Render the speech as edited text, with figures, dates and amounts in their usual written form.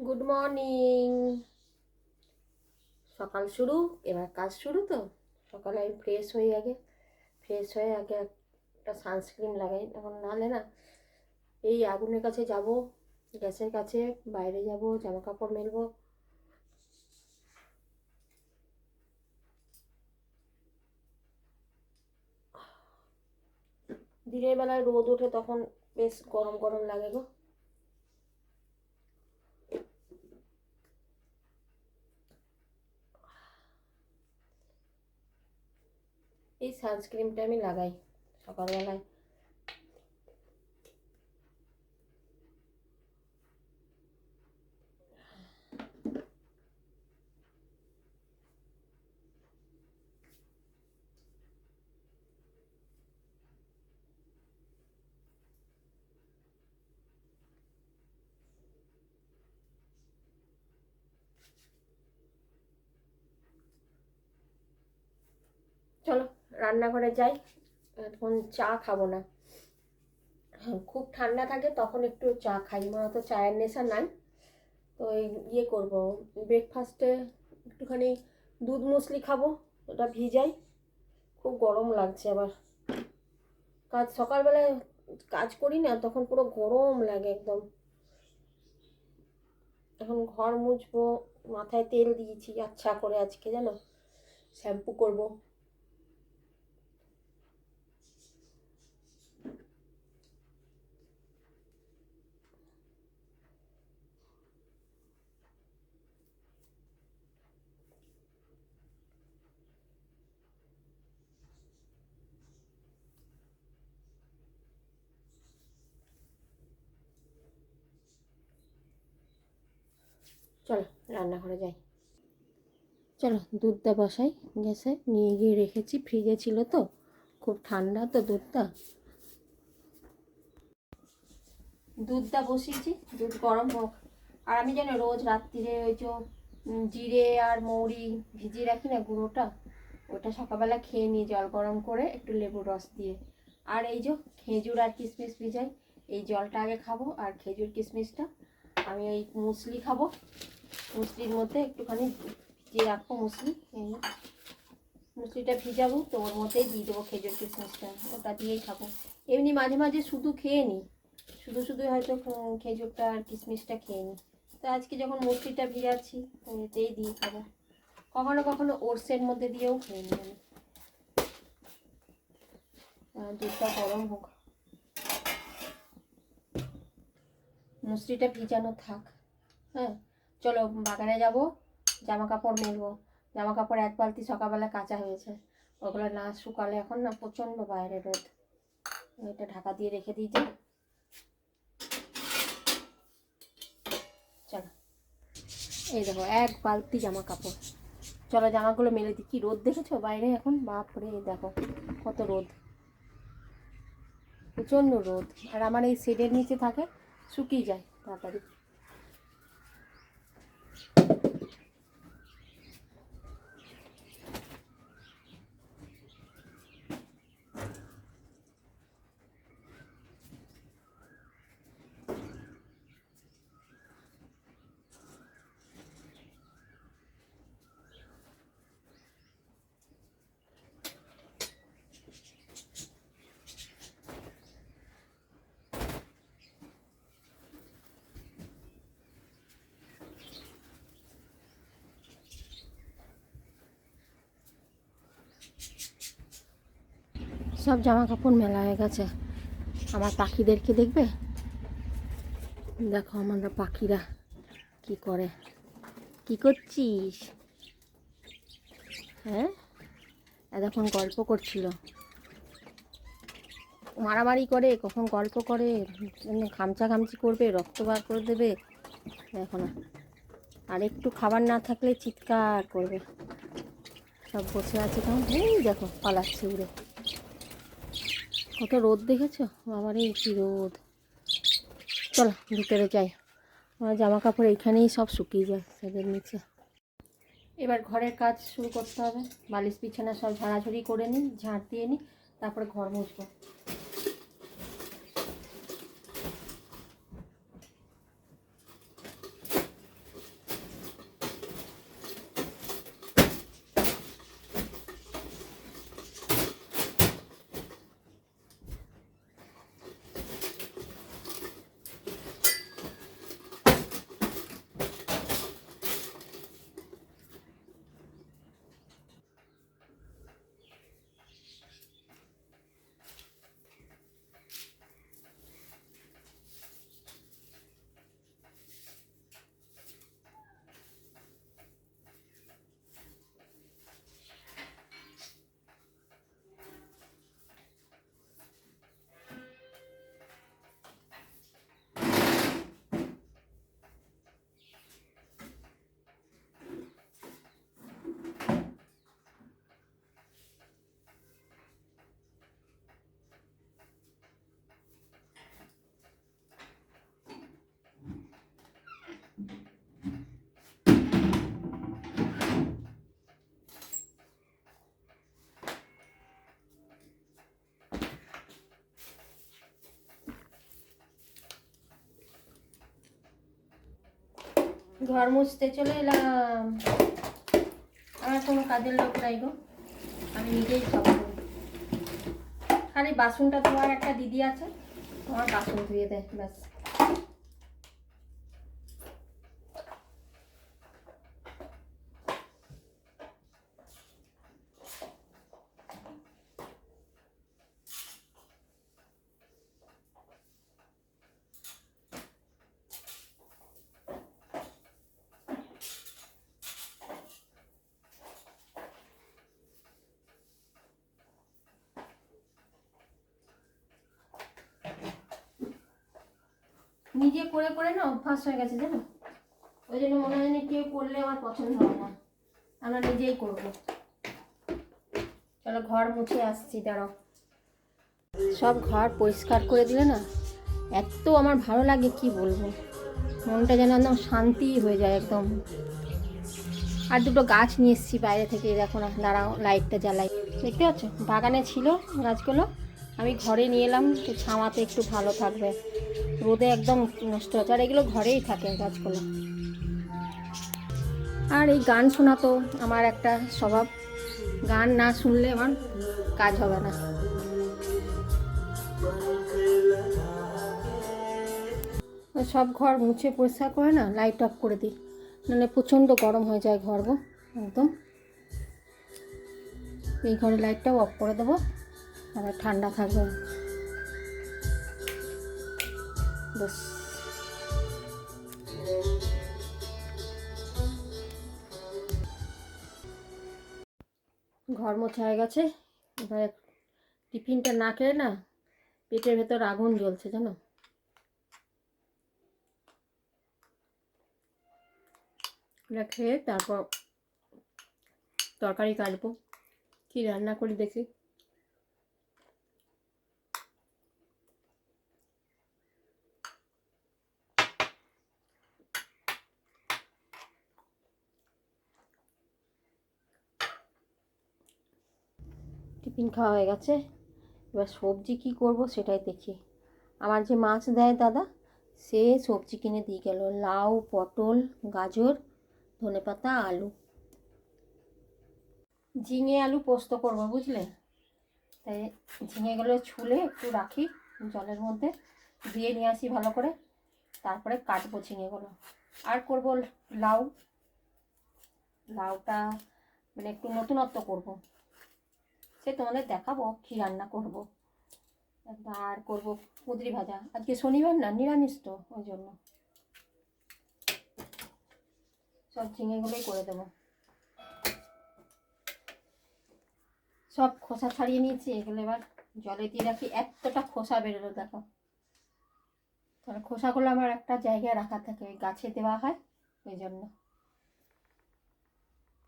Good morning. সকাল শুরু, এবার কাজ শুরু। তো সকালে আমি ফ্রেশ হয়ে আগে একটা সানস্ক্রিন লাগাই, এখন নাহলে না এই আগুনের কাছে যাব, গ্যাসের কাছে বাইরে যাব, জামা কাপড় মেলবো। দিনের বেলায় রোদ ওঠে, তখন বেশ গরম গরম লাগে গো। এই সানস্ক্রিনটা আমি লাগাই সকালবেলায়। চলো রান্নাঘরে যাই, এখন চা খাবো না। খুব ঠান্ডা থাকে তখন একটু চা খাই, আমার তো চায়ের নেশা নাই। তো ইয়ে করবো, ব্রেকফাস্টে একটুখানি দুধ মুসলি খাবো, ওটা ভিজাই। খুব গরম লাগছে আবার, সকালবেলায় কাজ করি না, তখন পুরো গরম লাগে একদম। এখন ঘর মুছবো, মাথায় তেল দিয়েছি আচ্ছা করে, আজকে জানো শ্যাম্পু করবো। চলো রান্নাঘরে যাই। চলো দুধটা বসাই গ্যাসে, নিয়ে গিয়ে রেখেছি, ফ্রিজে ছিল তো, খুব ঠান্ডা তো দুধটা। দুধটা বসিয়েছি, দুধ গরম হোক। আর আমি যেন রোজ রাত্রিরে ওই যে জিরে আর মৌরি ভিজিয়ে রাখি না গুঁড়োটা, ওটা সকালবেলা খেয়ে নিই জল গরম করে একটু লেবুর রস দিয়ে। আর এই যে খেজুর আর কিশমিশ ভিজাই, এই জলটা আগে খাবো, আর খেজুর কিশমিশটা আমি ওই মুসলি খাবো। মুসলির মধ্যে একটুখানি ভিজিয়ে রাখবো মুসলি, এই মুসলিটা ভিজাবো তো ওর মধ্যেই দিয়ে দেবো খেজুর কিশমিশটা, ওটা দিয়েই খাবো। এমনি মাঝে মাঝে শুধু খেয়ে নিই, শুধু শুধু হয়তো খেজুরটা আর কিশমিশটা খেয়ে নিই। তো আজকে যখন মুসলিটা ভিজাচ্ছি এতেই দিয়ে খাবো। কখনো কখনো ওটসের মধ্যে দিয়েও খেয়ে নিই আমি। দুধটা গরম হোক, মুসলিটা ভিজানো থাক। হ্যাঁ চলো বাগানে যাব, জামা কাপড় মেলবো। জামা কাপড় এক বালতি সকালবেলা কাঁচা হয়েছে, ওগুলো না শুকালে এখন না প্রচণ্ড বাইরে রোদ, এটা ঢাকা দিয়ে রেখে দিই যে। চলো এই দেখো এক বালতি জামা কাপড়, চলো জামাগুলো মেলে দিই। কি রোদ দেখেছো বাইরে এখন, বাপরে দেখো কত রোদ, প্রচণ্ড রোদ। আর আমার এই শেডের নিচে থাকে, শুকিয়ে যায় তাড়াতাড়ি। সব জামা কাপড় মেলা হয়ে গেছে। আমার পাখিদেরকে দেখবে, দেখো আমাদের পাখিরা কি করে। কি করছিস? হ্যাঁ এতক্ষণ গল্প করছিল, মারামারি করে, কখন গল্প করে, খামচা খামচি করবে, রক্ত বার করে দেবে। দেখো না, আর একটু খাবার না থাকলে চিৎকার করবে। সব বসে আছে তখন, এই দেখো পালাচ্ছে উড়ে। কত রোদ দেখেছো, বাবারে কি রোদ। চলো ভিতরে যাই, আমার জামা কাপড় এইখানেই সব শুকিয়ে যায় সেদের নিচে। এবার ঘরের কাজ শুরু করতে হবে, বালিশ বিছানা সব ঝাড়াঝুড়ি করে নিই, ঝাঁট দিয়ে নিই, তারপরে ঘর মুছবো। ঘর মুছতে চলে এলাম। আমার কোনো কাজের লোক নাই গো, আমি নিজেই সব করি। খালি বাসনটা ধোয়ার একটা দিদি আছে, আমার বাসন ধুয়ে দেয় ব্যাস। নিজে করে করে না অভ্যাস হয়ে গেছে জানো, ওই জন্য মনে হয় না কেউ করলে আমার পছন্দ হয় না, আমরা নিজেই করবো। চলো ঘর মুছে আসছি, দাঁড়াও। সব ঘর পরিষ্কার করে দিলে না এত আমার ভালো লাগে কি বলবো, মনটা যেন একদম শান্তি হয়ে যায় একদম। আর দুটো গাছ নিয়ে এসেছি বাইরে থেকে, দেখো না, দাঁড়াও লাইটটা জ্বালাই। দেখতে পাচ্ছ বাগানে ছিল গাছগুলো, আমি ঘরে নিয়ে এলাম, তো ছাওয়াতে একটু ভালো থাকবে, রোদে একদম নষ্ট হচ্ছে। আর এগুলো ঘরেই থাকে গাছগুলো। আর এই গান শোনা তো আমার একটা স্বভাব, গান না শুনলে আমার কাজ হবে না। সব ঘর মুছে পরিষ্কার করে না লাইট অফ করে দিই, মানে প্রচণ্ড গরম হয়ে যায় ঘর গো একদম। এই ঘরে লাইটটাও অফ করে দেবো, আর ঠান্ডা থাকবে বাস। ঘর মোছা হয়ে গেছে, এবার টিফিনটা না খেলে না পেটের ভেতর আগুন জ্বলছে জানো। এটা খেয়ে তারপর তরকারি কাটবো, কি রান্না করি দেখি। টিফিন খাওয়া হয়ে গেছে, এবার সবজি কি করব সেটাই দেখি। আমার যে মাছ দেয় দাদা, সে সবজি কিনে দিয়ে গেল, লাউ, পটল, গাজর, ধনেপাতা, আলু। ঝিঙে আলু পোস্ত করবো বুঝলে, তাই ঝিঙেগুলো ছুলে একটু রাখি জলের মধ্যে, ধুয়ে নিয়ে আসি ভালো করে, তারপরে কাটবো ঝিঙেগুলো। আর করব লাউ, লাউটা মানে একটু নতুনত্ব করব, সে তোমাদের দেখাবো কী রান্না করব। আর করব কুঁদরি ভাজা, আজকে শনিবার না, নিরামিষ তো, ওই জন্য সব ঝিঙেগুলোই করে দেবো। সব খোসা ছাড়িয়ে নিয়েছি, এগুলো এবার জলে দিয়ে রাখি। এতটা খোসা বেরোলো দেখো, তাহলে খোসাগুলো আমার একটা জায়গায় রাখা থাকে, ওই গাছে দেওয়া হয় ওই জন্য।